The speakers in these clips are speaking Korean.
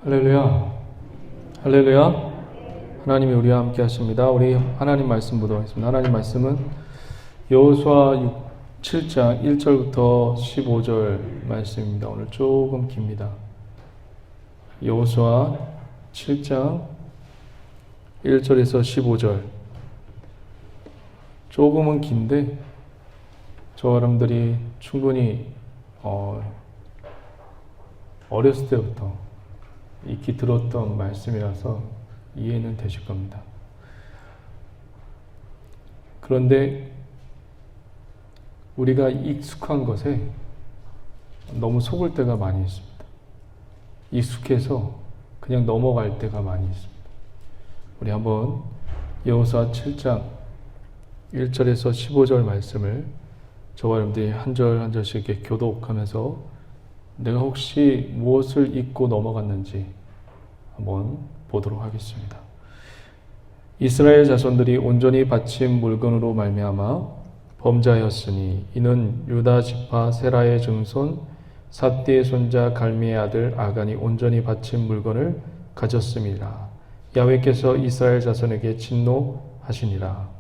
할렐루야. 할렐루야. 하나님이 우리와 함께 하십니다. 우리 하나님 말씀 보도록 하겠습니다. 하나님 말씀은 여호수아 7장 1절부터 15절 말씀입니다. 오늘 조금 깁니다. 여호수아 7장 1절에서 15절. 조금은 긴데 저와 여러분들이 충분히 어렸을 때부터 익히 들었던 말씀이라서 이해는 되실 겁니다. 그런데 우리가 익숙한 것에 너무 속을 때가 많이 있습니다. 익숙해서 그냥 넘어갈 때가 많이 있습니다. 우리 한번 여호수아 7장 1절에서 15절 말씀을 저와 여러분들이 한 절 한 절씩 이렇게 교독하면서 내가 혹시 무엇을 잊고 넘어갔는지 한번 보도록 하겠습니다. 이스라엘 자손들이 온전히 바친 물건으로 말미암아 범죄하였으니 이는 유다 지파 세라의 증손 삽디의 손자 갈미의 아들 아간이 온전히 바친 물건을 가졌음이라. 야훼께서 이스라엘 자손에게 진노하시니라.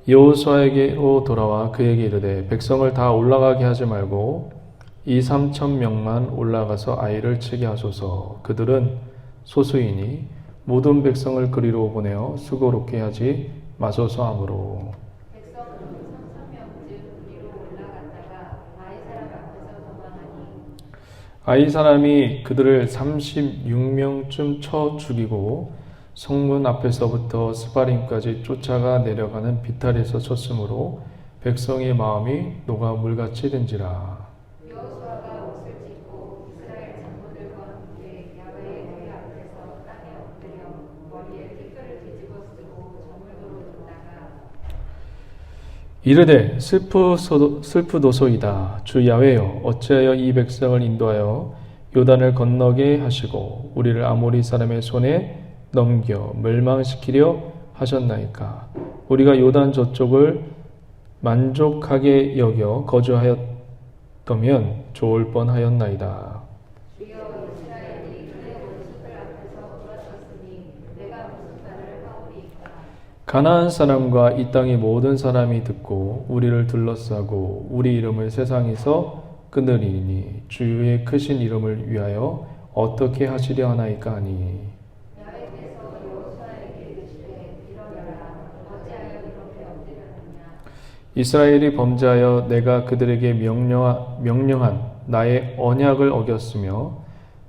여호수아에게로 돌아와 그에게 이르되 백성을 다 올라가게 하지 말고 2,3,000명만 올라가서 아이를 치게 하소서. 그들은 소수이니 모든 백성을 그리로 보내어 수고롭게 하지 마소서 하므로. 백성은 3,000명쯤 그리로 올라갔다가 아이 사람 앞에서 도망하니 아이 사람이 그들을 36명쯤 쳐 죽이고 성문 앞에서부터 스바림까지 쫓아가 내려가는 비탈에서 쳤으므로 백성의 마음이 녹아 물같이 된지라. 여호수아가 옷을 찢고 이스라엘 장로들과 함께 야훼의 궤 앞에서 땅에 엎드려 머리에 티끌을 뒤집어 쓰고 저물도로 뒀다가 이르되 슬프도소이다. 주 야훼여 어찌하여 이 백성을 인도하여 요단을 건너게 하시고 우리를 아모리 사람의 손에 넘겨 멸망시키려 하셨나이까. 우리가 요단 저쪽을 만족하게 여겨 거주하였다면 좋을 뻔하였나이다. 주여 이스라엘이 그의 원수들 앞에서 돌아섰으니 내가 무슨 말을 하오리이까. 가나안 사람과 이 땅의 모든 사람이 듣고 우리를 둘러싸고 우리 이름을 세상에서 끊으리니 주의 크신 이름을 위하여 어떻게 하시려 하나이까 하니. 이스라엘이 범죄하여 내가 그들에게 명령한 나의 언약을 어겼으며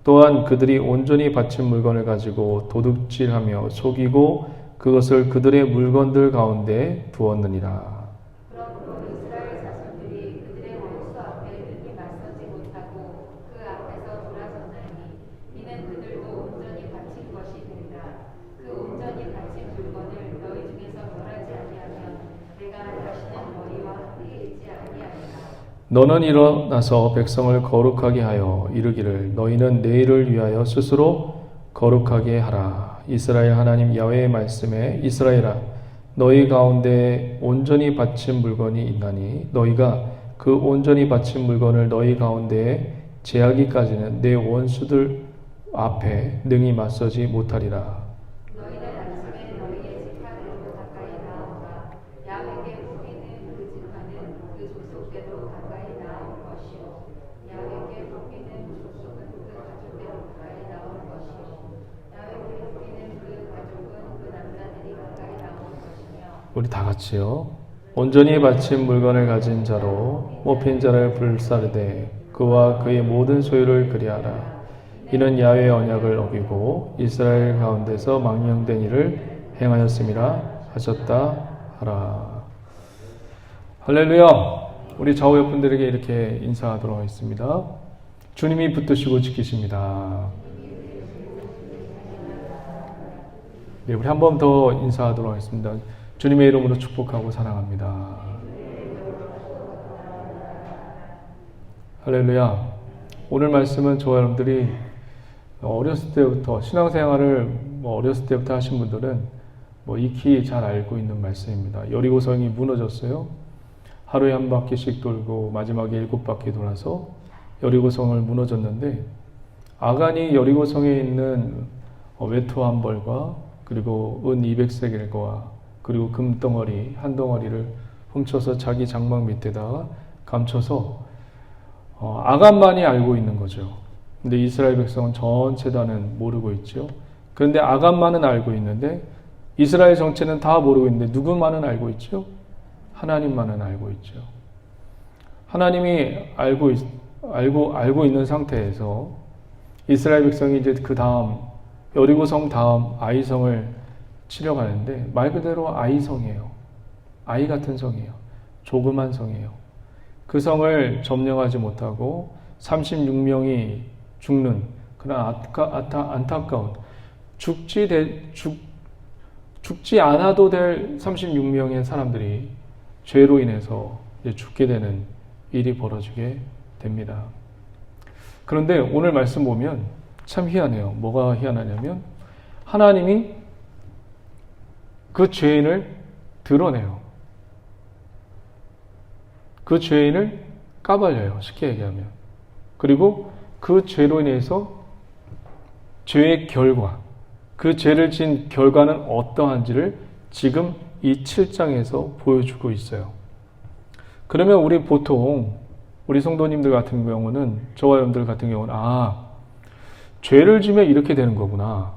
또한 그들이 온전히 바친 물건을 가지고 도둑질하며 속이고 그것을 그들의 물건들 가운데 두었느니라. 그러므로 이스라엘 자손들이 그들의 원수 앞에 능히 맞서지 못하고 그 앞에서 돌아섰나니 이는 그들도 온전히 바친 것이 되리라. 그 온전히 바친 물건을 너희 중에서 멸하지 아니하면 내가 다시는 너희와 함께 있지 아니하리라. 너는 일어나서 백성을 거룩하게 하여 이르기를 너희는 내일을 위하여 스스로 거룩하게 하라. 이스라엘 하나님 야훼의 말씀에 이스라엘아 너희 가운데 온전히 바친 물건이 있나니 너희가 그 온전히 바친 물건을 너희 가운데에 제하기까지는 내 원수들 앞에 능히 맞서지 못하리라. 너희는 아침에 너희의 지파들로 가까이 나아오라. 야훼께 뽑히는 그 지파는 그 족속대로 가까이 나올 것이요 야훼께 뽑히는 족속은 그 가족대로 가까이 나올 것이요 야훼께 뽑히는 그 가족은 그 남자들이 가까이 나올 것이며. 우리 다 같이요. 온전히 바친 물건을 가진 자로 뽑힌 자를 불사르되 그와 그의 모든 소유를 그리하라. 이는 야훼의 언약을 어기고 이스라엘 가운데서 망령된 일을 행하였음이라 하셨다 하라. 할렐루야. 우리 좌우 옆분들에게 이렇게 인사하도록 하겠습니다. 주님이 붙드시고 지키십니다. 네, 우리 한 번 더 인사하도록 하겠습니다. 주님의 이름으로 축복하고 사랑합니다. 할렐루야. 오늘 말씀은 저와 여러분들이 어렸을 때부터 신앙생활을 어렸을 때부터 하신 분들은 익히 잘 알고 있는 말씀입니다. 여리고성이 무너졌어요. 하루에 한 바퀴씩 돌고 마지막에 7바퀴 돌아서 여리고성을 무너졌는데, 아간이 여리고성에 있는 외투 한 벌과 그리고 은 200세겔과 그리고 금덩어리 한 덩어리를 훔쳐서 자기 장막 밑에다가 감춰서 아간만이 알고 있는 거죠. 근데 이스라엘 백성은 전체 다는 모르고 있죠. 그런데 아간만은 알고 있는데 이스라엘 전체는 다 모르고 있는데 누구만은 알고 있죠? 하나님만은 알고 있죠. 하나님이 알고 있는 상태에서 이스라엘 백성이 이제 그 다음 여리고성 다음 아이성을 치러 가는데, 말 그대로 아이성이에요. 아이 같은 성이에요. 조그만 성이에요. 그 성을 점령하지 못하고 36명이 죽는 그런 안타까운, 죽지 않아도 될 36명의 사람들이 죄로 인해서 이제 죽게 되는 일이 벌어지게 됩니다. 그런데 오늘 말씀 보면 참 희한해요. 뭐가 희한하냐면 하나님이 그 죄인을 드러내요. 그 죄인을 까발려요. 쉽게 얘기하면. 그리고 그 죄로 인해서 죄의 결과, 그 죄를 진 결과는 어떠한지를 지금 이 7장에서 보여주고 있어요. 그러면 우리 성도님들 같은 경우는, 저와 여러분들 같은 경우는 죄를 지면 이렇게 되는 거구나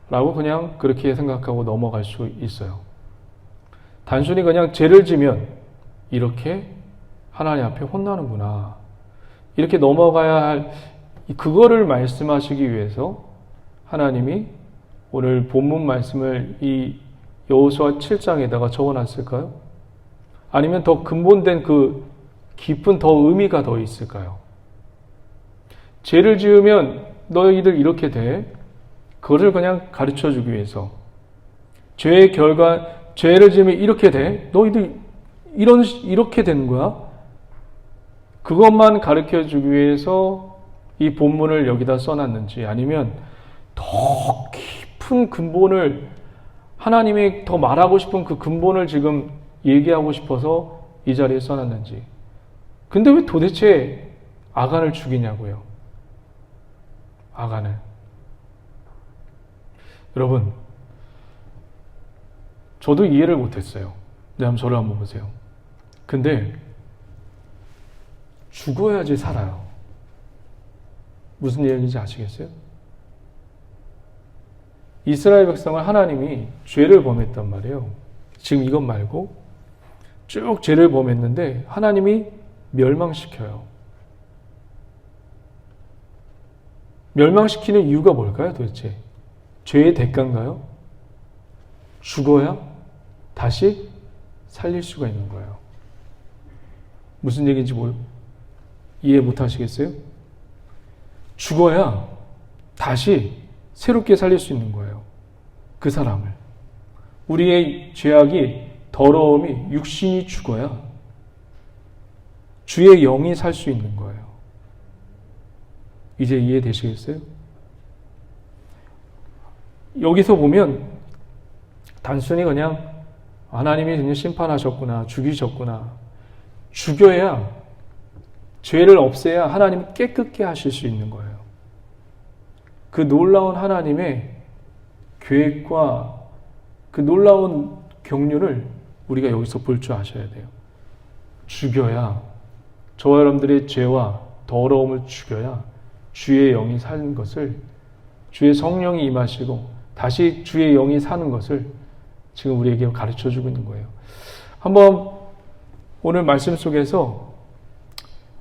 라고 그냥 그렇게 생각하고 넘어갈 수 있어요. 단순히 그냥 죄를 지면 이렇게 하나님 앞에 혼나는구나, 이렇게 넘어가야 할, 그거를 말씀하시기 위해서 하나님이 오늘 본문 말씀을 이 여호수아 7장에다가 적어놨을까요? 아니면 더 근본된 그 깊은 더 의미가 더 있을까요? 죄를 지으면 너희들 이렇게 돼. 그것을 그냥 가르쳐 주기 위해서. 죄의 결과, 죄를 지으면 이렇게 돼. 너희들 이렇게 되는 거야. 그것만 가르쳐 주기 위해서 이 본문을 여기다 써놨는지, 아니면 더 깊은 근본을, 하나님이 더 말하고 싶은 그 근본을 지금 얘기하고 싶어서 이 자리에 써놨는지. 근데 왜 도대체 아간을 죽이냐고요? 아간을. 여러분, 저도 이해를 못했어요. 근데 저를 한번 보세요. 근데 죽어야지 살아요. 무슨 얘기인지 아시겠어요? 이스라엘 백성을 하나님이 죄를 범했단 말이에요. 지금 이것 말고 쭉 죄를 범했는데 하나님이 멸망시켜요. 멸망시키는 이유가 뭘까요, 도대체? 죄의 대가인가요? 죽어야 다시 살릴 수가 있는 거예요. 무슨 얘기인지 이해 못 하시겠어요? 죽어야 다시 새롭게 살릴 수 있는 거예요. 그 사람을. 우리의 죄악이, 더러움이, 육신이 죽어야 주의 영이 살 수 있는 거예요. 이제 이해되시겠어요? 여기서 보면 단순히 그냥 하나님이 그냥 심판하셨구나, 죽이셨구나. 죽여야, 죄를 없애야 하나님이 깨끗게 하실 수 있는 거예요. 그 놀라운 하나님의 계획과 그 놀라운 경륜을 우리가 여기서 볼 줄 아셔야 돼요. 죽여야, 저와 여러분들의 죄와 더러움을 죽여야 주의 영이 사는 것을, 주의 성령이 임하시고 다시 주의 영이 사는 것을 지금 우리에게 가르쳐주고 있는 거예요. 한번 오늘 말씀 속에서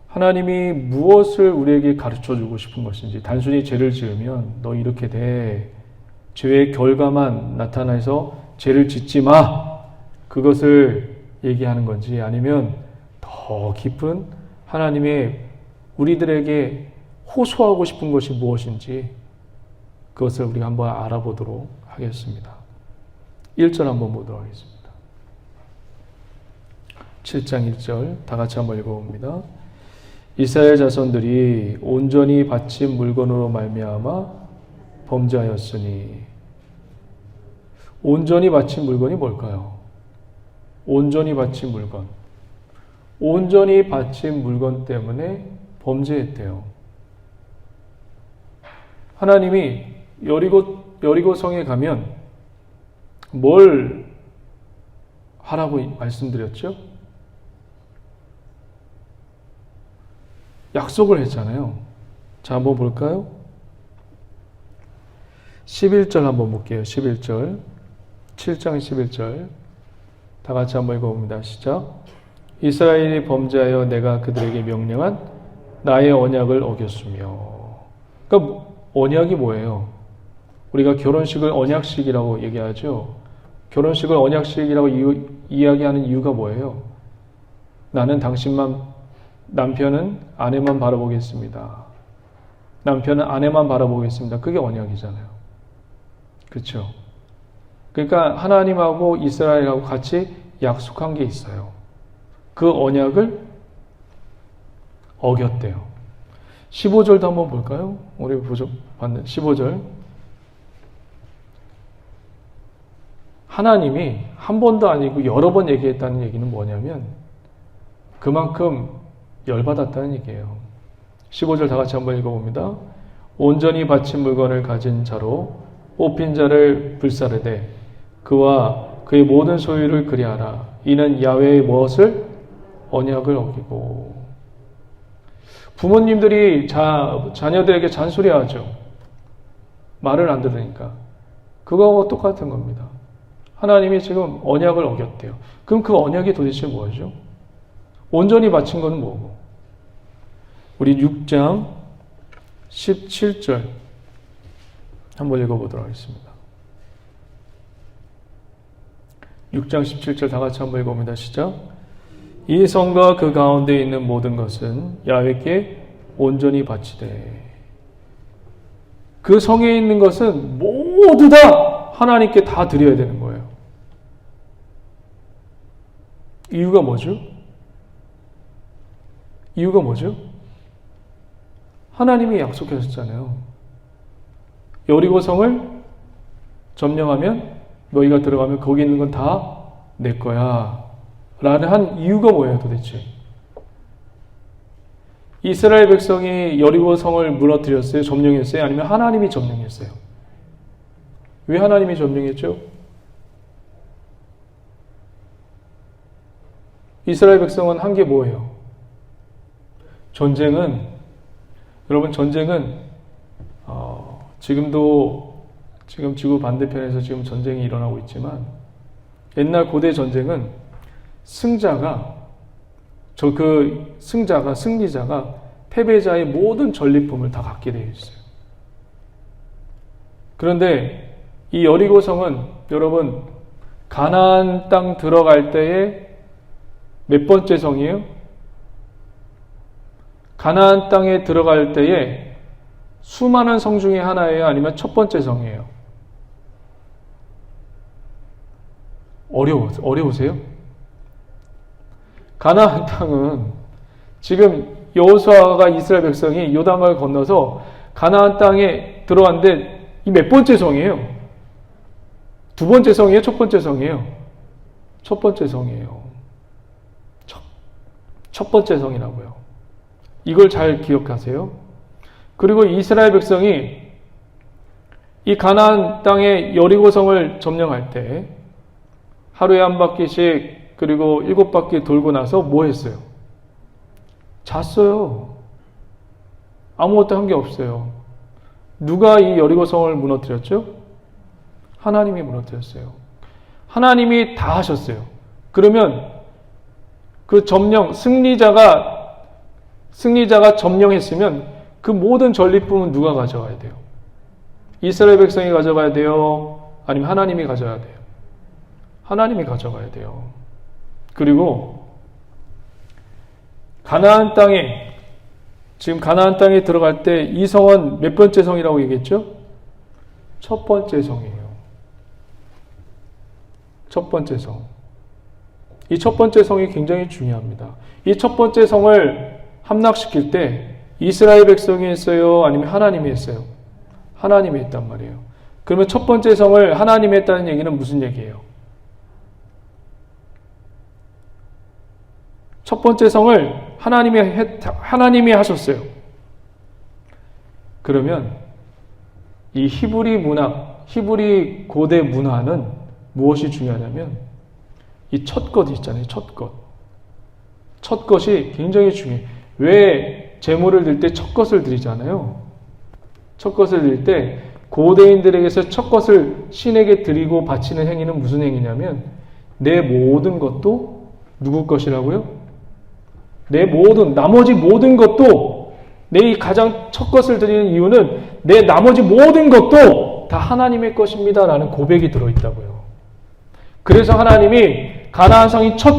하나님이 무엇을 우리에게 가르쳐주고 싶은 것인지, 단순히 죄를 지으면 너 이렇게 돼, 죄의 결과만 나타나서 죄를 짓지 마, 그것을 얘기하는 건지, 아니면 더 깊은 하나님의 우리들에게 호소하고 싶은 것이 무엇인지, 그것을 우리가 한번 알아보도록 하겠습니다. 1절 한번 보도록 하겠습니다. 7장 1절 다 같이 한번 읽어봅니다. 이스라엘 자손들이 온전히 바친 물건으로 말미암아 범죄하였으니. 온전히 바친 물건이 뭘까요? 온전히 바친 물건. 온전히 바친 물건 때문에 범죄했대요. 하나님이 여리고성에 가면 뭘 하라고 말씀드렸죠? 약속을 했잖아요. 자, 한번 볼까요? 11절 한번 볼게요. 11절. 7장 11절. 다 같이 한번 읽어봅니다. 시작. 이스라엘이 범죄하여 내가 그들에게 명령한 나의 언약을 어겼으며. 그러니까 언약이 뭐예요? 우리가 결혼식을 언약식이라고 얘기하죠. 결혼식을 언약식이라고 이야기하는 이유가 뭐예요? 나는 남편은 아내만 바라보겠습니다. 남편은 아내만 바라보겠습니다. 그게 언약이잖아요. 그렇죠? 그러니까 하나님하고 이스라엘하고 같이 약속한 게 있어요. 그 언약을 어겼대요. 15절도 한번 볼까요? 우리 봤는 15절. 하나님이 한 번도 아니고 여러 번 얘기했다는 얘기는 뭐냐면 그만큼 열받았다는 얘기예요. 15절 다 같이 한번 읽어봅니다. 온전히 바친 물건을 가진 자로 뽑힌 자를 불사르되 그와 그의 모든 소유를 그리하라. 이는 야훼의 무엇을? 언약을 어기고. 부모님들이 자녀들에게 잔소리하죠. 말을 안 들으니까. 그거하고 똑같은 겁니다. 하나님이 지금 언약을 어겼대요. 그럼 그 언약이 도대체 뭐죠? 온전히 바친 건 뭐고? 우리 6장 17절 한번 읽어보도록 하겠습니다. 6장 17절 다 같이 한번 읽어봅니다. 시작. 이 성과 그 가운데 있는 모든 것은 야훼께 온전히 바치되. 그 성에 있는 것은 모두 다 하나님께 다 드려야 되는 거예요. 이유가 뭐죠? 이유가 뭐죠? 하나님이 약속하셨잖아요. 여리고성을 점령하면 너희가 들어가면 거기 있는 건 다 내 거야 라는 한 이유가 뭐예요 도대체? 이스라엘 백성이 여리고성을 무너뜨렸어요? 점령했어요? 아니면 하나님이 점령했어요? 왜 하나님이 점령했죠? 이스라엘 백성은 한 게 뭐예요? 여러분 전쟁은 지금 지구 반대편에서 지금 전쟁이 일어나고 있지만 옛날 고대 전쟁은 승리자가 패배자의 모든 전리품을 다 갖게 되어 있어요. 그런데 이 여리고성은 여러분 가나안 땅 들어갈 때에 몇 번째 성이에요? 가나안 땅에 들어갈 때에 수많은 성 중에 하나예요? 아니면 첫 번째 성이에요? 어려우세요? 가나안 땅은 지금 여호수아가 이스라엘 백성이 요단강을 건너서 가나안 땅에 들어왔는데 이 몇 번째 성이에요? 두 번째 성이에요? 첫 번째 성이에요? 첫 번째 성이에요. 첫 번째 성이라고요. 이걸 잘 기억하세요. 그리고 이스라엘 백성이 이 가나안 땅의 여리고성을 점령할 때 하루에 한 바퀴씩 그리고 7바퀴 돌고 나서 뭐 했어요? 잤어요. 아무것도 한 게 없어요. 누가 이 여리고성을 무너뜨렸죠? 하나님이 무너뜨렸어요. 하나님이 다 하셨어요. 그러면 그 승리자가 점령했으면 그 모든 전리품은 누가 가져가야 돼요? 이스라엘 백성이 가져가야 돼요? 아니면 하나님이 가져가야 돼요? 하나님이 가져가야 돼요. 그리고 지금 가나안 땅에 들어갈 때 이 성은 몇 번째 성이라고 얘기했죠? 첫 번째 성이에요. 첫 번째 성. 이 첫 번째 성이 굉장히 중요합니다. 이 첫 번째 성을 함락시킬 때 이스라엘 백성이 했어요? 아니면 하나님이 했어요? 하나님이 했단 말이에요. 그러면 첫 번째 성을 하나님이 했다는 얘기는 무슨 얘기예요? 첫 번째 성을 하나님이 하셨어요. 그러면 이 히브리 문학, 히브리 고대 문화는 무엇이 중요하냐면 이 첫 것 있잖아요. 첫 것. 첫 것이 굉장히 중요해요. 왜 제물을 드릴 때 첫 것을 드리잖아요. 첫 것을 드릴 때 고대인들에게서 첫 것을 신에게 드리고 바치는 행위는 무슨 행위냐면 내 모든 것도 누구 것이라고요? 나머지 모든 것도 내 가장 첫 것을 드리는 이유는 내 나머지 모든 것도 다 하나님의 것입니다 라는 고백이 들어있다고요. 그래서 하나님이 가나안 성이 첫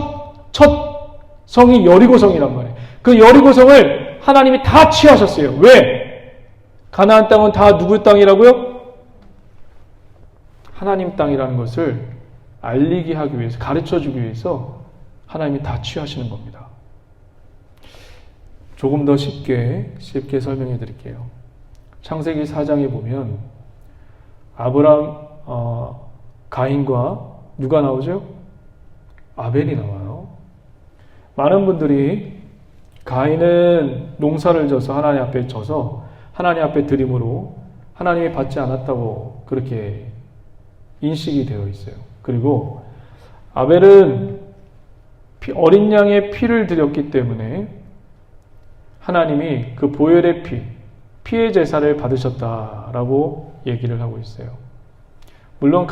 성이 여리고성이란 말이에요. 그 여리고성을 하나님이 다 취하셨어요. 왜? 가나안 땅은 다 누구 땅이라고요? 하나님 땅이라는 것을 알리게 하기 위해서, 가르쳐주기 위해서 하나님이 다 취하시는 겁니다. 조금 더 쉽게 설명해 드릴게요. 창세기 4장에 보면 아브람, 가인과 누가 나오죠? 아벨이 나와요. 많은 분들이 가인은 농사를 져서 하나님 앞에 져서 하나님 앞에 드림으로 하나님이 받지 않았다고 그렇게 인식이 되어 있어요. 그리고 아벨은 어린 양의 피를 드렸기 때문에 하나님이 그 보혈의 피의 제사를 받으셨다라고 얘기를 하고 있어요. 물론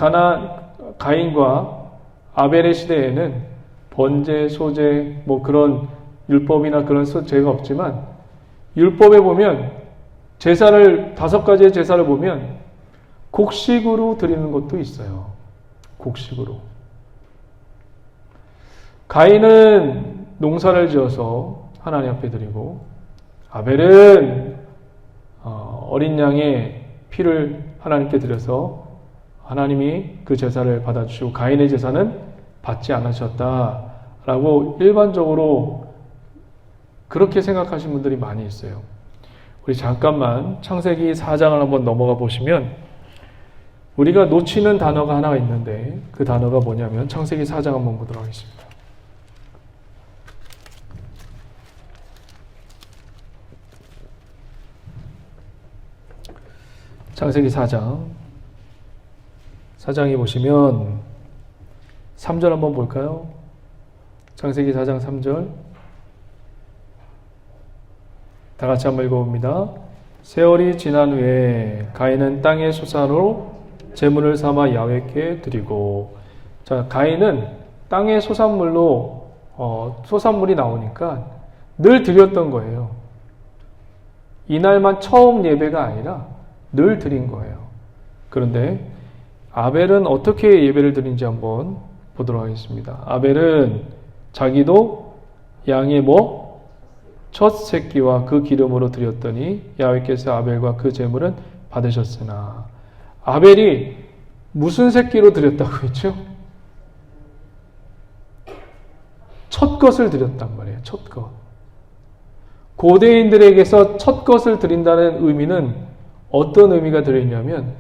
가인과 아벨의 시대에는 번제, 소제, 그런 율법이나 그런 제가 없지만 율법에 보면 제사를 5가지의 제사를 보면 곡식으로 드리는 것도 있어요. 곡식으로. 가인은 농사를 지어서 하나님 앞에 드리고 아벨은 어린 양의 피를 하나님께 드려서 하나님이 그 제사를 받아주시고 가인의 제사는 받지 않으셨다라고 일반적으로 그렇게 생각하시는 분들이 많이 있어요. 우리 잠깐만 창세기 4장을 한번 넘어가 보시면 우리가 놓치는 단어가 하나가 있는데 그 단어가 뭐냐면 창세기 4장 한번 보도록 하겠습니다. 창세기 4장에 보시면 3절 한번 볼까요? 창세기 4장 3절 다 같이 한번 읽어봅니다. 세월이 지난 후에 가인은 땅의 소산으로 제물을 삼아 야훼께 드리고, 자, 가인은 땅의 소산물로 소산물이 나오니까 늘 드렸던 거예요. 이날만 처음 예배가 아니라 늘 드린 거예요. 그런데 아벨은 어떻게 예배를 드린지 한번 보도록 하겠습니다. 아벨은 자기도 양의 첫 새끼와 그 기름으로 드렸더니 야훼께서 아벨과 그 제물은 받으셨으나, 아벨이 무슨 새끼로 드렸다고 했죠? 첫 것을 드렸단 말이에요. 첫 것. 고대인들에게서 첫 것을 드린다는 의미는 어떤 의미가 들어있냐면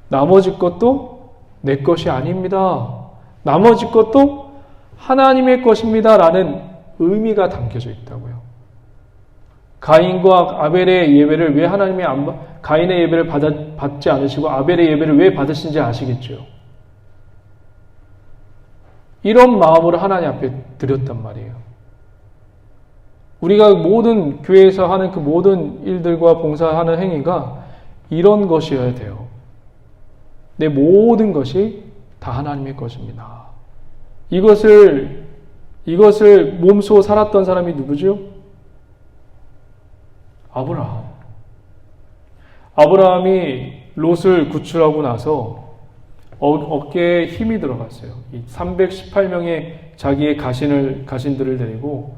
나머지 것도 내 것이 아닙니다. 나머지 것도 하나님의 것입니다. 라는 의미가 담겨져 있다고요. 가인과 아벨의 예배를 왜 하나님이 가인의 예배를 받지 않으시고 아벨의 예배를 왜 받으신지 아시겠죠? 이런 마음으로 하나님 앞에 드렸단 말이에요. 우리가 모든 교회에서 하는 그 모든 일들과 봉사하는 행위가 이런 것이어야 돼요. 내 모든 것이 다 하나님의 것입니다. 이것을 몸소 살았던 사람이 누구죠? 아브라함이 롯을 구출하고 나서 어깨에 힘이 들어갔어요. 318명의 자기의 가신들을 데리고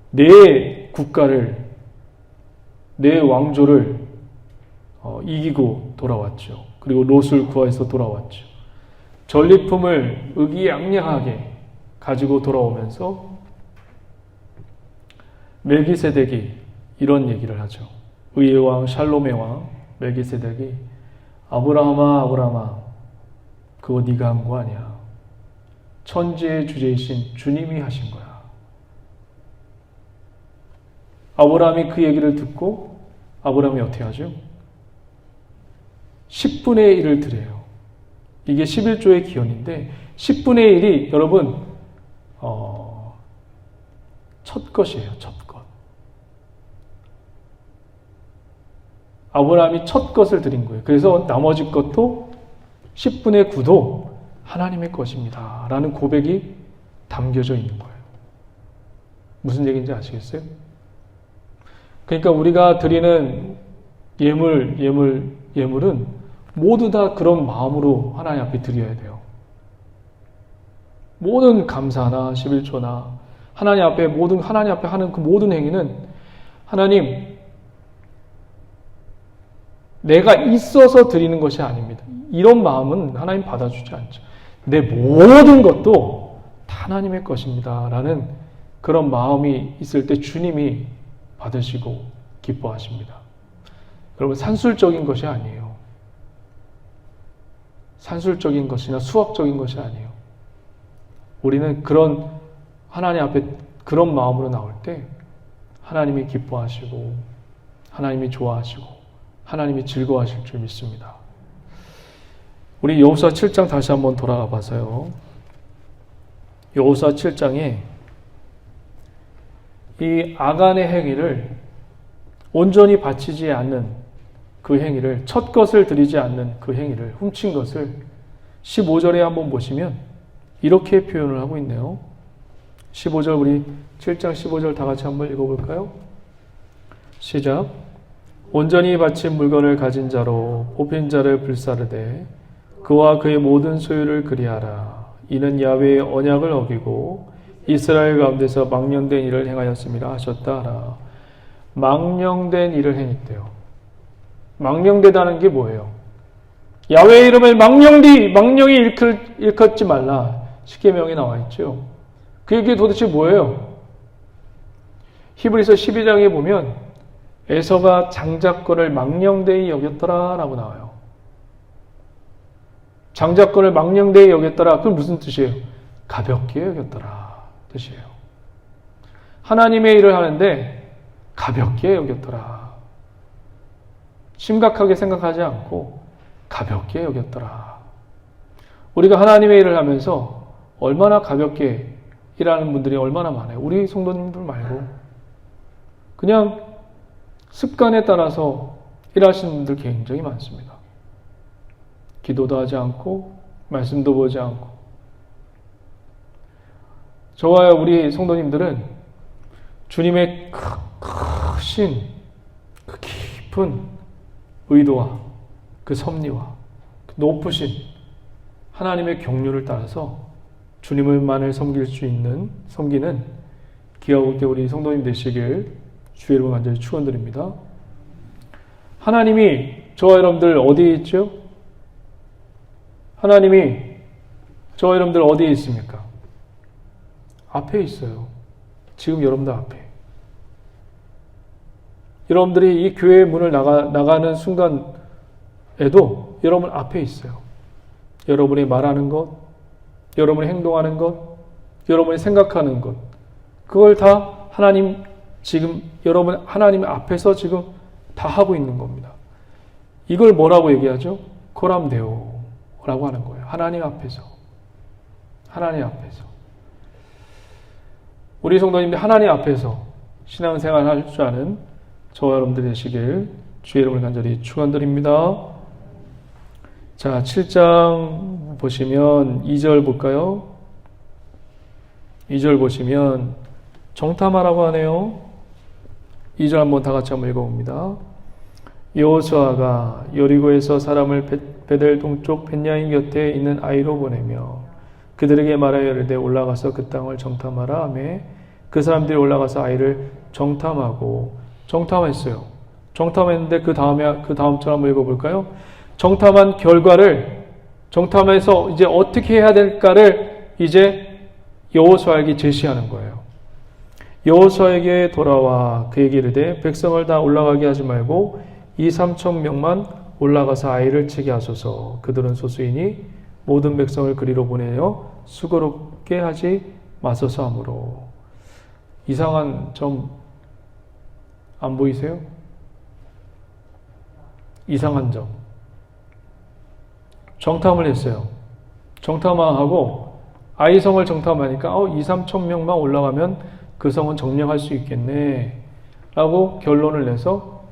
네 국가를, 네 왕조를 이기고 돌아왔죠. 그리고 롯을 구해서 돌아왔죠. 전리품을 의기양양하게 가지고 돌아오면서 멜기세덱이 이런 얘기를 하죠. 의의 왕 샬롬의 왕 멜기세덱이 아브라함아 아브라함아 그거 네가 한 거 아니야. 천지의 주제이신 주님이 하신 거야. 아브라함이 그 얘기를 듣고 아브라함이 어떻게 하죠? 10분의 1을 드려요. 이게 11조의 기원인데 10분의 1이 여러분 첫 것이에요. 첫 것. 아브라함이 첫 것을 드린 거예요. 그래서 나머지 것도 10분의 9도 하나님의 것입니다. 라는 고백이 담겨져 있는 거예요. 무슨 얘기인지 아시겠어요? 그러니까 우리가 드리는 예물은 모두 다 그런 마음으로 하나님 앞에 드려야 돼요. 모든 감사나 11조나 하나님 앞에 하는 그 모든 행위는 하나님 내가 있어서 드리는 것이 아닙니다. 이런 마음은 하나님 받아주지 않죠. 내 모든 것도 다 하나님의 것입니다. 라는 그런 마음이 있을 때 주님이 받으시고 기뻐하십니다. 여러분 산술적인 것이 아니에요. 산술적인 것이나 수학적인 것이 아니에요. 우리는 그런 하나님 앞에 그런 마음으로 나올 때 하나님이 기뻐하시고 하나님이 좋아하시고 하나님이 즐거워하실 줄 믿습니다. 우리 여호수아 7장 다시 한번 돌아가 봐서요. 여호수아 7장에 이 아간의 행위를 온전히 바치지 않는 그 행위를 첫 것을 드리지 않는 그 행위를 훔친 것을 15절에 한번 보시면 이렇게 표현을 하고 있네요. 15절 우리 7장 15절 다 같이 한번 읽어볼까요? 시작. 온전히 바친 물건을 가진 자로 뽑힌 자를 불사르되 그와 그의 모든 소유를 그리하라. 이는 야훼의 언약을 어기고 이스라엘 가운데서 망령된 일을 행하였음이라 하셨다 하라. 망령된 일을 행했대요. 망령되다는 게 뭐예요? 야훼의 이름을 망령이 일컫지 말라. 십계명에 나와 있죠. 그 얘기 도대체 뭐예요? 히브리서 12장에 보면 에서가 장자권을 망령되이 여겼더라 라고 나와요. 장자권을 망령되이 여겼더라. 그건 무슨 뜻이에요? 가볍게 여겼더라 뜻이에요. 하나님의 일을 하는데 가볍게 여겼더라. 심각하게 생각하지 않고 가볍게 여겼더라. 우리가 하나님의 일을 하면서 얼마나 가볍게 일하는 분들이 얼마나 많아요. 우리 성도님들 말고 그냥 습관에 따라서 일하시는 분들 굉장히 많습니다. 기도도 하지 않고 말씀도 보지 않고 저와 우리 성도님들은 주님의 크신 그 깊은 의도와 그 섭리와 그 높으신 하나님의 경륜을 따라서 주님을만을 섬기는 기가 올 때 우리 성도님 되시길 주의 이름으로 간절히 축원드립니다. 하나님이 저와 여러분들 어디에 있죠? 하나님이 저와 여러분들 어디에 있습니까? 앞에 있어요. 지금 여러분들 앞에. 여러분들이 이 교회의 문을 나가는 순간에도 여러분 앞에 있어요. 여러분이 말하는 것, 여러분이 행동하는 것, 여러분이 생각하는 것, 그걸 다 하나님 지금 여러분 하나님 앞에서 지금 다 하고 있는 겁니다. 이걸 뭐라고 얘기하죠? 코람데오라고 하는 거예요. 하나님 앞에서. 하나님 앞에서. 우리 성도님들 하나님 앞에서 신앙생활 할 줄 아는 저와 여러분들 되시길 주의 이름을 간절히 축원드립니다. 자, 7장 보시면 2절 볼까요? 2절 보시면 정탐하라고 하네요. 2절 한번 다 같이 한번 읽어봅니다. 여호수아가 여리고에서 사람을 베델 동쪽 벳야임 곁에 있는 아이로 보내며 그들에게 말하여 이르되 올라가서 그 땅을 정탐하라 하며 그 사람들이 올라가서 아이를 정탐했어요. 정탐했는데 그 다음처럼 한번 읽어볼까요? 정탐한 결과를 정탐해서 이제 어떻게 해야 될까를 이제 여호수아에게 제시하는 거예요. 여호수아에게 돌아와 그에게 이르되 백성을 다 올라가게 하지 말고 2-3천 명만 올라가서 아이를 치게 하소서. 그들은 소수이니 모든 백성을 그리로 보내어 수고롭게 하지 마소서 하므로. 이상한 점 안 보이세요? 이상한 점. 정탐을 했어요. 정탐하고 아이성을 정탐하니까 2-3천 명만 올라가면 그 성은 점령할 수 있겠네 라고 결론을 내서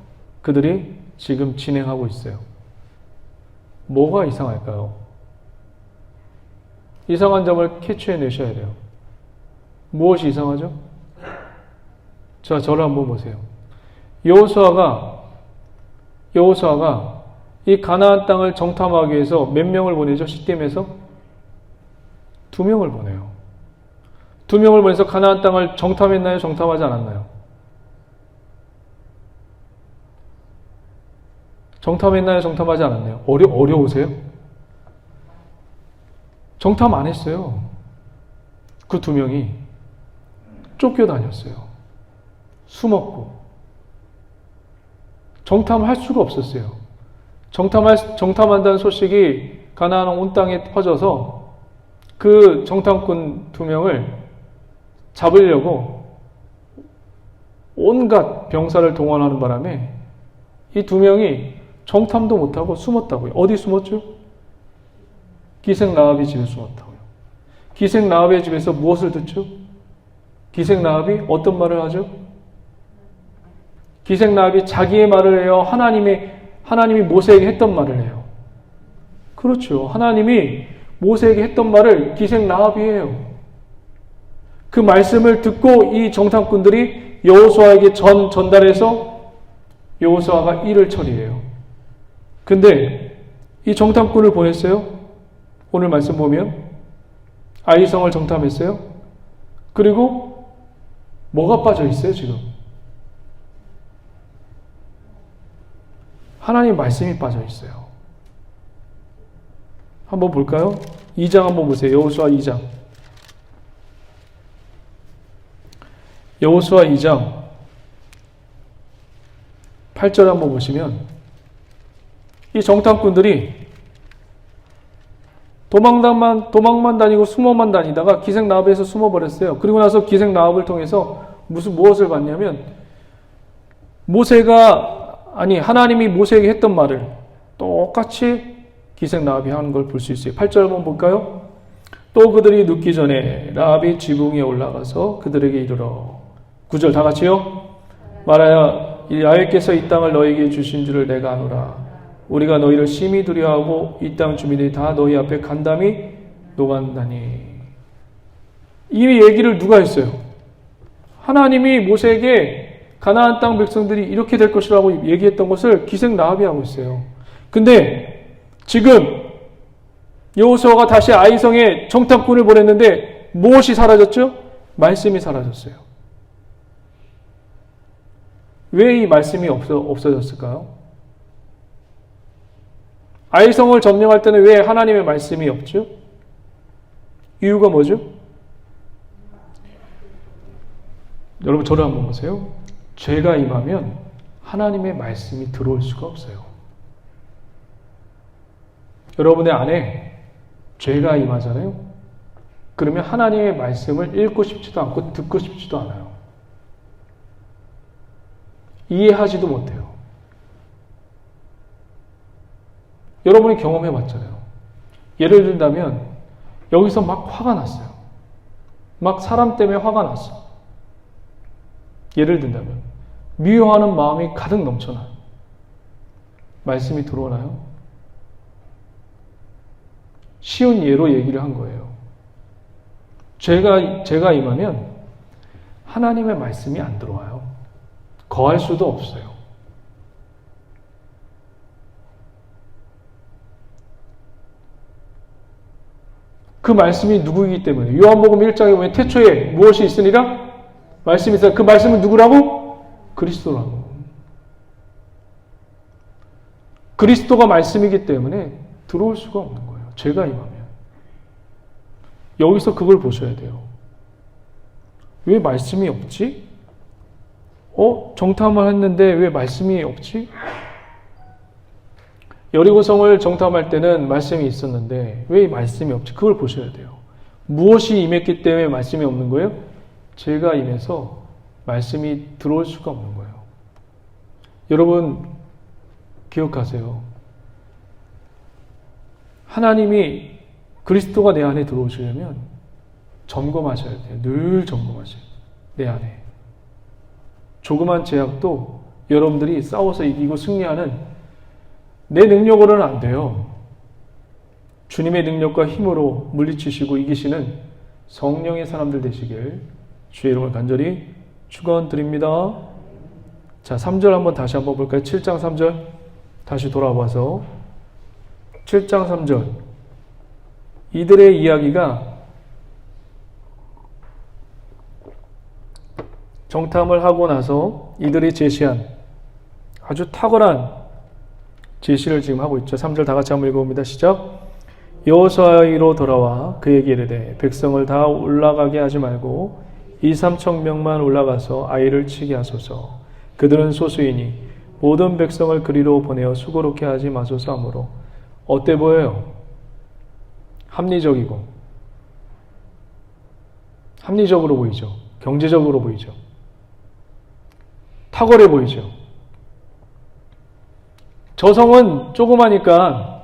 그들이 지금 진행하고 있어요. 뭐가 이상할까요? 이상한 점을 캐치해 내셔야 돼요. 무엇이 이상하죠? 자, 저를 한번 보세요. 여호수아가 이 가나안 땅을 정탐하기 위해서 몇 명을 보내죠? 시딤에서 2명을 보내요. 2명을 보내서 가나안 땅을 정탐했나요? 정탐하지 않았나요? 정탐했나요? 정탐하지 않았나요? 어려우세요? 정탐 안 했어요. 그 2명이 쫓겨다녔어요. 숨었고. 정탐을 할 수가 없었어요. 정탐한다는 소식이 가나안 온 땅에 퍼져서 그 정탐꾼 2명을 잡으려고 온갖 병사를 동원하는 바람에 이 2명이 정탐도 못하고 숨었다고요. 어디 숨었죠? 기생 라합의 집에 숨었다고요. 기생 라합의 집에서 무엇을 듣죠? 기생 라합이 어떤 말을 하죠? 기생 라합이 자기의 말을 해요? 하나님이 모세에게 했던 말을 해요? 그렇죠. 하나님이 모세에게 했던 말을 기생 라합이 해요. 그 말씀을 듣고 이 정탐꾼들이 여호수아에게 전달해서 여호수아가 일을 처리해요. 근데 이 정탐꾼을 보냈어요. 오늘 말씀 보면 아이성을 정탐했어요. 그리고 뭐가 빠져 있어요, 지금? 하나님 말씀이 빠져 있어요. 한번 볼까요? 2장 한번 보세요. 여호수아 2장. 여호수아 2장 8절 한번 보시면 이 정탐꾼들이 도망만 다니고 숨어만 다니다가 기생 라합에서 숨어버렸어요. 그리고 나서 기생 라합을 통해서 무엇을 봤냐면 하나님이 모세에게 했던 말을 똑같이 기생 라합이 하는 걸 볼 수 있어요. 8절 한번 볼까요? 또 그들이 눕기 전에 라합이 지붕 위에 올라가서 그들에게 이르러 9절 다 같이요. 말하여 야훼께서 이 땅을 너희에게 주신 줄을 내가 아노라. 우리가 너희를 심히 두려워하고 이 땅 주민들이 다 너희 앞에 간담이 노간다니. 이 얘기를 누가 했어요? 하나님이 모세에게 가나안 땅 백성들이 이렇게 될 것이라고 얘기했던 것을 기생 라합이 하고 있어요. 근데 지금 여호수아가 다시 아이성에 정탐꾼을 보냈는데 무엇이 사라졌죠? 말씀이 사라졌어요. 왜 이 말씀이 없어졌을까요? 아이성을 점령할 때는 왜 하나님의 말씀이 없죠? 이유가 뭐죠? 여러분 저를 한번 보세요. 죄가 임하면 하나님의 말씀이 들어올 수가 없어요. 여러분의 안에 죄가 임하잖아요. 그러면 하나님의 말씀을 읽고 싶지도 않고 듣고 싶지도 않아요. 이해하지도 못해요. 여러분이 경험해 봤잖아요. 예를 들자면 여기서 막 화가 났어요. 막 사람 때문에 화가 났어. 예를 든다면 미워하는 마음이 가득 넘쳐나요. 말씀이 들어오나요? 쉬운 예로 얘기를 한 거예요. 죄가 임하면 하나님의 말씀이 안 들어와요. 거할 수도 없어요. 그 말씀이 누구이기 때문에 요한복음 1장에 보면 태초에 무엇이 있으니라? 말씀이 있어요. 그 말씀은 누구라고? 그리스도라고. 그리스도가 말씀이기 때문에 들어올 수가 없는 거예요. 죄가 임하면. 여기서 그걸 보셔야 돼요. 왜 말씀이 없지? 정탐을 했는데 왜 말씀이 없지? 여리고성을 정탐할 때는 말씀이 있었는데 왜 말씀이 없지? 그걸 보셔야 돼요. 무엇이 임했기 때문에 말씀이 없는 거예요? 죄가 임해서 말씀이 들어올 수가 없는 거예요. 여러분 기억하세요. 하나님이 그리스도가 내 안에 들어오시려면 점검하셔야 돼요. 늘 점검하셔야 돼요. 내 안에. 조그만 제약도 여러분들이 싸워서 이기고 승리하는 내 능력으로는 안 돼요. 주님의 능력과 힘으로 물리치시고 이기시는 성령의 사람들 되시길 주의 이름을 간절히 축원드립니다. 자, 3절 다시 한번 볼까요? 7장 3절 다시 돌아와서 7장 3절 이들의 이야기가 정탐을 하고 나서 이들이 제시한 아주 탁월한 제시를 지금 하고 있죠. 3절 다 같이 한번 읽어봅니다. 시작. 여호수아로 돌아와 그에게 이르되 백성을 다 올라가게 하지 말고 2-3천 명만 올라가서 아이를 치게 하소서. 그들은 소수이니 모든 백성을 그리로 보내어 수고롭게 하지 마소서 하므로. 어때 보여요? 합리적으로 보이죠. 경제적으로 보이죠. 탁월해 보이죠. 저 성은 조그마니까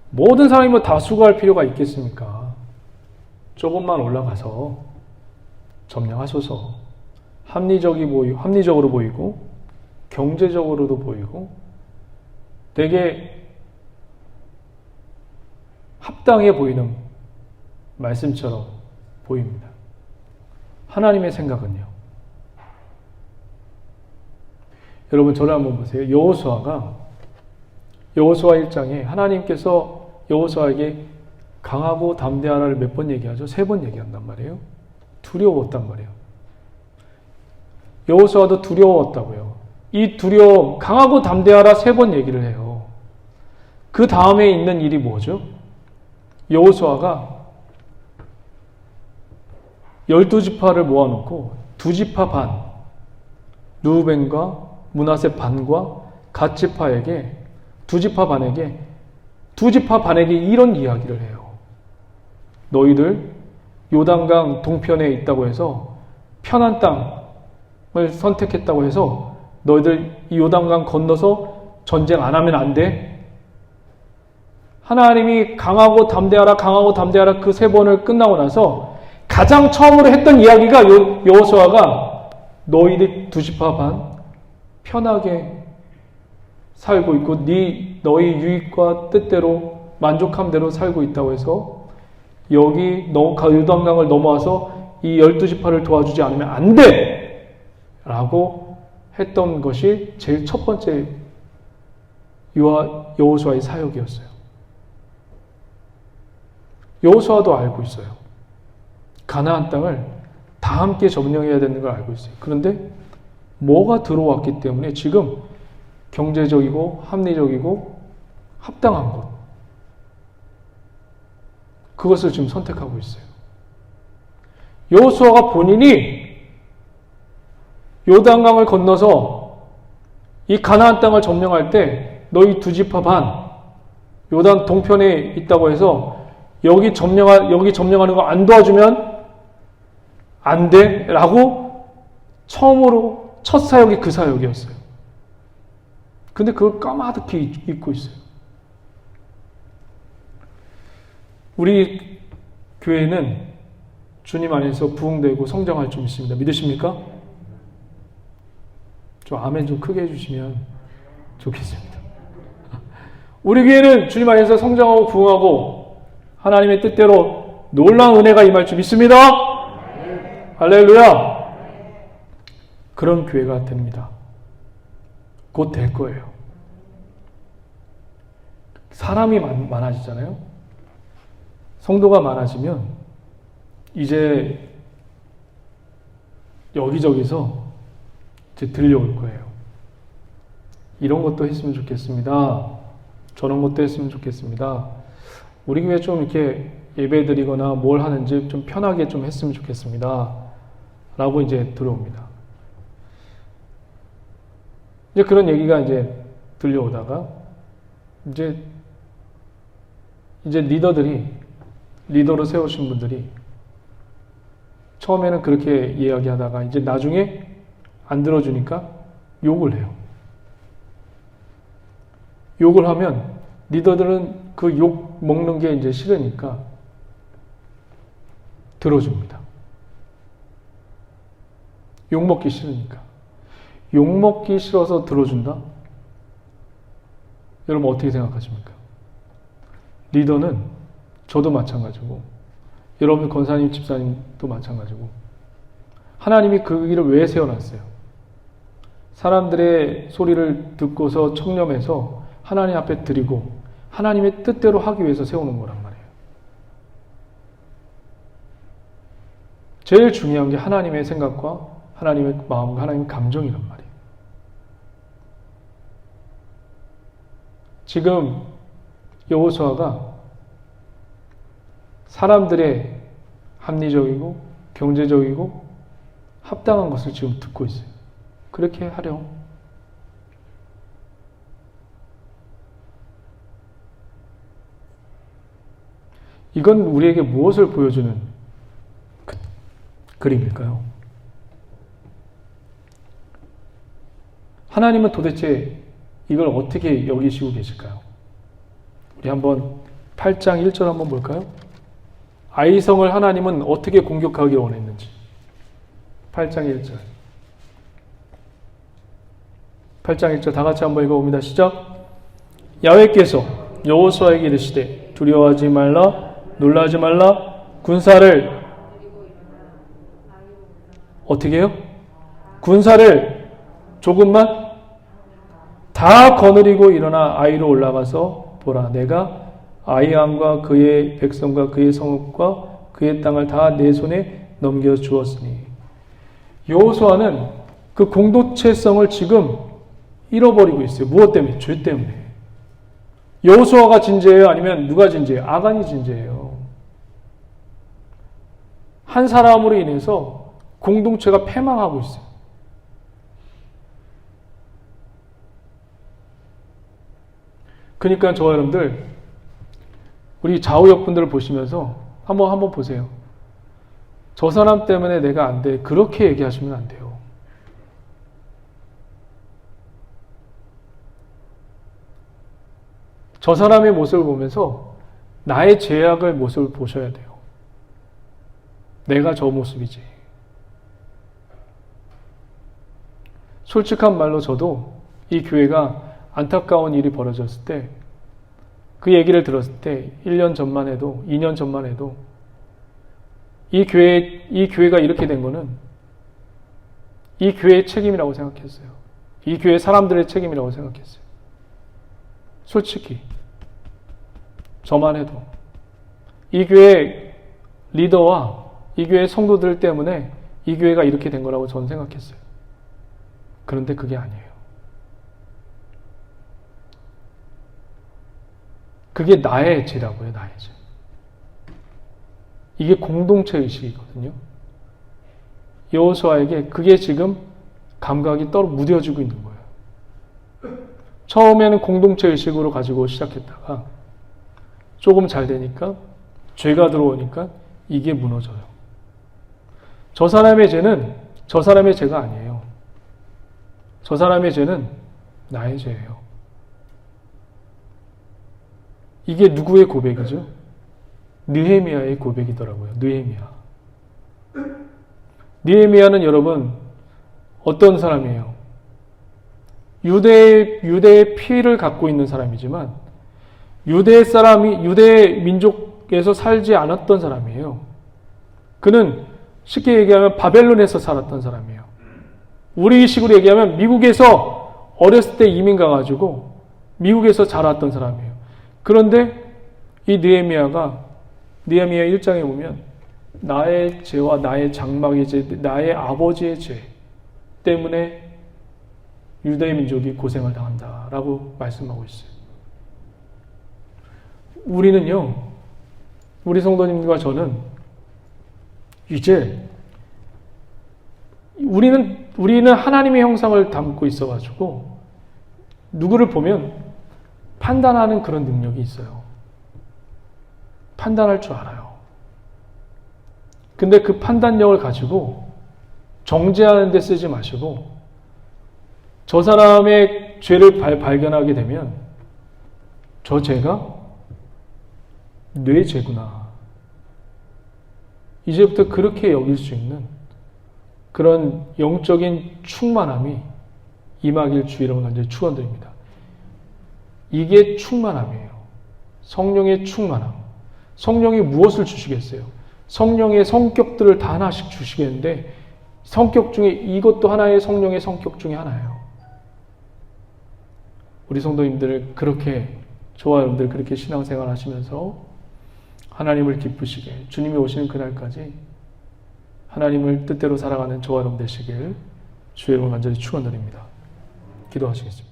모든 사람이 다 수고할 필요가 있겠습니까? 조금만 올라가서 점령하소서. 합리적으로 보이고 경제적으로도 보이고 되게 합당해 보이는 말씀처럼 보입니다. 하나님의 생각은요. 여러분 저를 한번 보세요. 여호수아 1장에 하나님께서 여호수아에게 강하고 담대하라를 몇 번 얘기하죠? 3번 얘기한단 말이에요. 두려웠단 말이에요. 여호수아도 두려웠다고요. 이 두려움, 강하고 담대하라 3번 얘기를 해요. 그 다음에 있는 일이 뭐죠? 여호수아가 12지파를 모아놓고 2지파 반, 르우벤과 므낫세 반과 갓지파에게 2지파 반에게 이런 이야기를 해요. 너희들 요단강 동편에 있다고 해서 편한 땅을 선택했다고 해서 너희들 이 요단강 건너서 전쟁 안 하면 안 돼. 하나님이 강하고 담대하라 그 3번을 끝나고 나서 가장 처음으로 했던 이야기가 여호수아가 너희들 2지파 반 편하게 살고 있고 너희 유익과 뜻대로 만족함대로 살고 있다고 해서 여기 요단강을 넘어와서 이 12지파를 도와주지 않으면 안 돼! 라고 했던 것이 제일 첫 번째 여호수아의 사역이었어요. 여호수아도 알고 있어요. 가나안 땅을 다 함께 점령해야 되는 걸 알고 있어요. 그런데 뭐가 들어왔기 때문에 지금 경제적이고 합리적이고 합당한 것, 그것을 지금 선택하고 있어요. 여호수아가 본인이 요단강을 건너서 이 가나안 땅을 점령할 때 너희 2지파 반 요단 동편에 있다고 해서 여기 점령하는 거 안 도와주면 안 돼 라고 처음으로 첫 사역이 그 사역이었어요. 근데 그걸 까마득히 잊고 있어요. 우리 교회는 주님 안에서 부흥되고 성장할 좀 있습니다. 믿으십니까? 좀 아멘 좀 크게 해주시면 좋겠습니다. 우리 교회는 주님 안에서 성장하고 부흥하고 하나님의 뜻대로 놀라운 은혜가 임할 줄 믿습니다. 할렐루야. 그런 교회가 됩니다. 곧 될 거예요. 사람이 많아지잖아요. 성도가 많아지면 이제 여기저기서 이제 들려올 거예요. 이런 것도 했으면 좋겠습니다. 저런 것도 했으면 좋겠습니다. 우리 교회 좀 이렇게 예배 드리거나 뭘 하는지 좀 편하게 좀 했으면 좋겠습니다. 라고 이제 들어옵니다. 이제 그런 얘기가 이제 들려오다가 이제 리더로 세우신 분들이 처음에는 그렇게 이야기하다가 이제 나중에 안 들어주니까 욕을 해요. 욕을 하면 리더들은 그 욕 먹는 게 이제 싫으니까 들어줍니다. 욕 먹기 싫으니까. 욕 먹기 싫어서 들어준다? 여러분 어떻게 생각하십니까? 리더는 저도 마찬가지고 여러분 권사님, 집사님도 마찬가지고 하나님이 그 길을 왜 세워놨어요? 사람들의 소리를 듣고서 청렴해서 하나님 앞에 드리고 하나님의 뜻대로 하기 위해서 세우는 거란 말이에요. 제일 중요한 게 하나님의 생각과 하나님의 마음과 하나님의 감정이란 말이에요. 지금 여호수아가 사람들의 합리적이고 경제적이고 합당한 것을 지금 듣고 있어요. 그렇게 하렴. 이건 우리에게 무엇을 보여주는 그림일까요? 하나님은 도대체 이걸 어떻게 여기시고 계실까요? 우리 한번 8장 1절 한번 볼까요? 아이성을 하나님은 어떻게 공격하기 원했는지. 8장 1절. 8장 1절 다 같이 한번 읽어봅니다. 시작. 야훼께서 여호수아에게 이르시되 두려워하지 말라, 놀라지 말라, 군사를 어떻게 해요? 군사를 조금만 다 거느리고 일어나 아이로 올라가서 보라. 내가 아이암과 그의 백성과 그의 성읍과 그의 땅을 다 내 손에 넘겨주었으니. 여호수아는 그 공동체성을 지금 잃어버리고 있어요. 무엇 때문에? 죄 때문에. 여호수아가 진죄예요? 아니면 누가 진죄예요? 아간이 진죄예요. 한 사람으로 인해서 공동체가 패망하고 있어요. 그러니까 저와 여러분들 우리 좌우역분들을 보시면서 한번 보세요. 저 사람 때문에 내가 안 돼. 그렇게 얘기하시면 안 돼요. 저 사람의 모습을 보면서 나의 죄악의 모습을 보셔야 돼요. 내가 저 모습이지. 솔직한 말로 저도 이 교회가 안타까운 일이 벌어졌을 때 그 얘기를 들었을 때 1년 전만 해도 2년 전만 해도 이 교회가 이렇게 된 거는 이 교회의 책임이라고 생각했어요. 이 교회 사람들의 책임이라고 생각했어요. 솔직히 저만 해도 이 교회 리더와 이 교회 성도들 때문에 이 교회가 이렇게 된 거라고 저는 생각했어요. 그런데 그게 아니에요. 그게 나의 죄라고요. 나의 죄. 이게 공동체 의식이거든요. 여호수아에게 그게 지금 감각이 무뎌지고 있는 거예요. 처음에는 공동체 의식으로 가지고 시작했다가 조금 잘 되니까 죄가 들어오니까 이게 무너져요. 저 사람의 죄는 저 사람의 죄가 아니에요. 저 사람의 죄는 나의 죄예요. 이게 누구의 고백이죠? 느헤미야의 고백이더라고요. 느헤미야는 여러분 어떤 사람이에요? 유대의 피를 갖고 있는 사람이지만 유대 민족에서 살지 않았던 사람이에요. 그는 쉽게 얘기하면 바벨론에서 살았던 사람이에요. 우리 식으로 얘기하면 미국에서 어렸을 때 이민 가가지고 미국에서 자랐던 사람이에요. 그런데 이 느헤미야 1장에 보면 나의 죄와 나의 장막의 죄, 나의 아버지의 죄 때문에 유대 민족이 고생을 당한다라고 말씀하고 있어요. 우리는요, 우리 성도님과 저는 이제 우리는 하나님의 형상을 담고 있어가지고 누구를 보면 판단하는 그런 능력이 있어요. 판단할 줄 알아요. 근데 그 판단력을 가지고 정죄하는 데 쓰지 마시고 저 사람의 죄를 발견하게 되면 저 죄가 내 죄구나. 이제부터 그렇게 여길 수 있는 그런 영적인 충만함이 임하길 주 이름으로 간절히 축원드립니다. 이게 충만함이에요. 성령의 충만함. 성령이 무엇을 주시겠어요? 성령의 성격들을 다 하나씩 주시겠는데 성격 중에 이것도 하나의 성령의 성격 중에 하나예요. 우리 성도님들 그렇게 저와 여러분들 그렇게 신앙생활 하시면서 하나님을 기쁘시게 주님이 오시는 그날까지 하나님을 뜻대로 살아가는 저와 여러분 되시길 주의 이름으로 간절히 축원드립니다. 기도하시겠습니다.